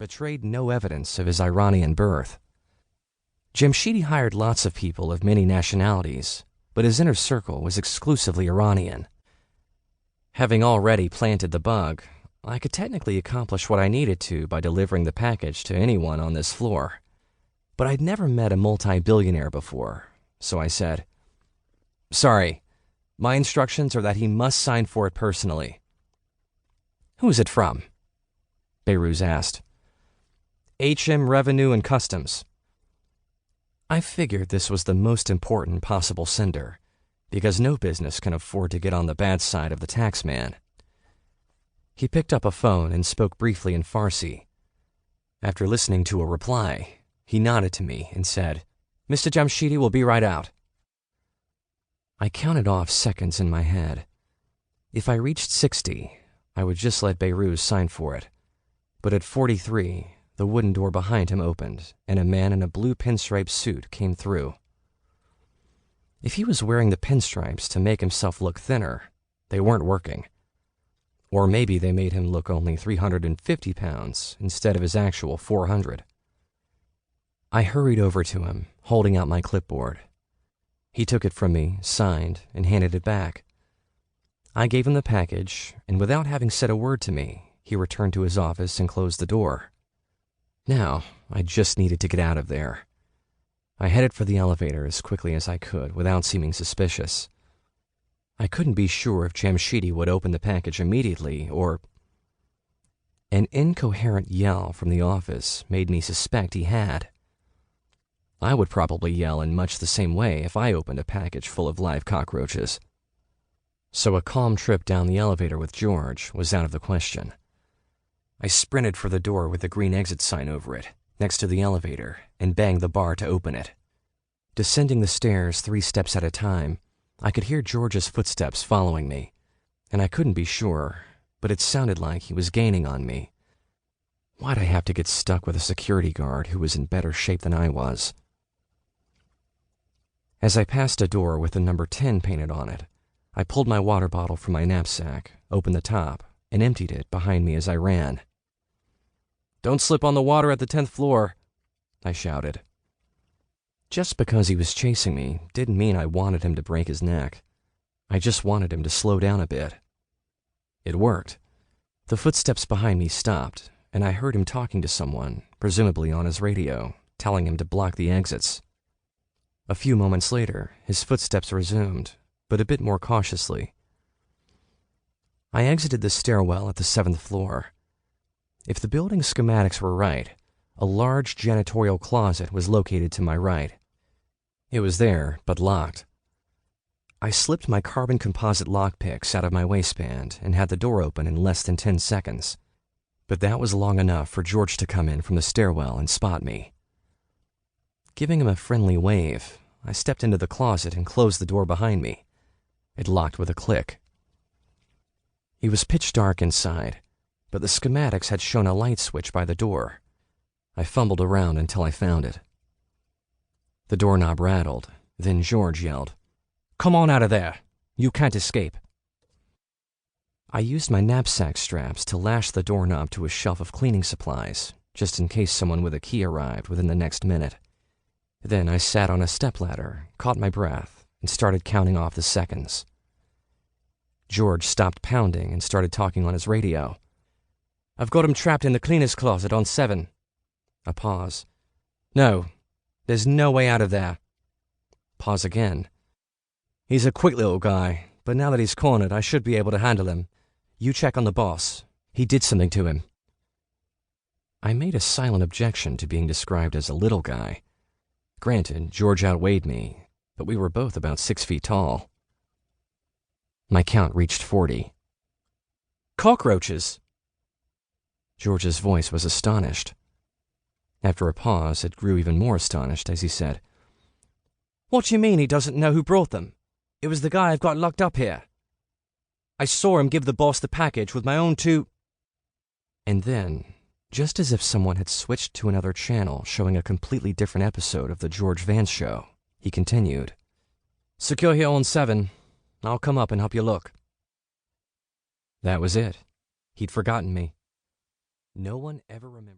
betrayed no evidence of his Iranian birth. Jamshidi hired lots of people of many nationalities, but his inner circle was exclusively Iranian. Having already planted the bug, I could technically accomplish what I needed to by delivering the package to anyone on this floor. But I'd never met a multi-billionaire before, so I said, "Sorry, my instructions are that he must sign for it personally." "Who is it from?" Behruz asked. "HM Revenue and Customs." I figured this was the most important possible sender, because no business can afford to get on the bad side of the tax man. He picked up a phone and spoke briefly in Farsi. After listening to a reply, he nodded to me and said, "Mr. Jamshidi will be right out." I counted off seconds in my head. If I reached 60, I would just let Behruz sign for it. But at 43, the wooden door behind him opened, and a man in a blue pinstripe suit came through. If he was wearing the pinstripes to make himself look thinner, they weren't working. Or maybe they made him look only 350 pounds instead of his actual 400. I hurried over to him, holding out my clipboard. He took it from me, signed, and handed it back. I gave him the package, and without having said a word to me, he returned to his office and closed the door. Now, I just needed to get out of there. I headed for the elevator as quickly as I could without seeming suspicious. I couldn't be sure if Jamshidi would open the package immediately or... An incoherent yell from the office made me suspect he had. I would probably yell in much the same way if I opened a package full of live cockroaches. So a calm trip down the elevator with George was out of the question. I sprinted for the door with the green exit sign over it, next to the elevator, and banged the bar to open it. Descending the stairs 3 steps at a time, I could hear George's footsteps following me, and I couldn't be sure, but it sounded like he was gaining on me. Why'd I have to get stuck with a security guard who was in better shape than I was? As I passed a door with the number 10 painted on it, I pulled my water bottle from my knapsack, opened the top, and emptied it behind me as I ran. "Don't slip on the water at the 10th floor," I shouted. Just because he was chasing me didn't mean I wanted him to break his neck. I just wanted him to slow down a bit. It worked. The footsteps behind me stopped, and I heard him talking to someone, presumably on his radio, telling him to block the exits. A few moments later, his footsteps resumed, but a bit more cautiously. I exited the stairwell at the 7th floor. If the building schematics were right, a large janitorial closet was located to my right. It was there, but locked. I slipped my carbon composite lockpicks out of my waistband and had the door open in less than 10 seconds. But that was long enough for George to come in from the stairwell and spot me. Giving him a friendly wave, I stepped into the closet and closed the door behind me. It locked with a click. It was pitch dark inside, but the schematics had shown a light switch by the door. I fumbled around until I found it. The doorknob rattled, then George yelled, "Come on out of there! You can't escape!" I used my knapsack straps to lash the doorknob to a shelf of cleaning supplies, just in case someone with a key arrived within the next minute. Then I sat on a stepladder, caught my breath, and started counting off the seconds. George stopped pounding and started talking on his radio. "I've got him trapped in the cleaner's closet on 7. A pause. "No, there's no way out of there." Pause again. "He's a quick little guy, but now that he's cornered, I should be able to handle him. You check on the boss. He did something to him." I made a silent objection to being described as a little guy. Granted, George outweighed me, but we were both about 6 feet tall. My count reached 40. "Cockroaches!" George's voice was astonished. After a pause, it grew even more astonished as he said, "What do you mean he doesn't know who brought them? It was the guy I've got locked up here. I saw him give the boss the package with my own 2..." And then, just as if someone had switched to another channel showing a completely different episode of The George Vance Show, he continued, "Secure here on 7. I'll come up and help you look." That was it. He'd forgotten me. No one ever remembered.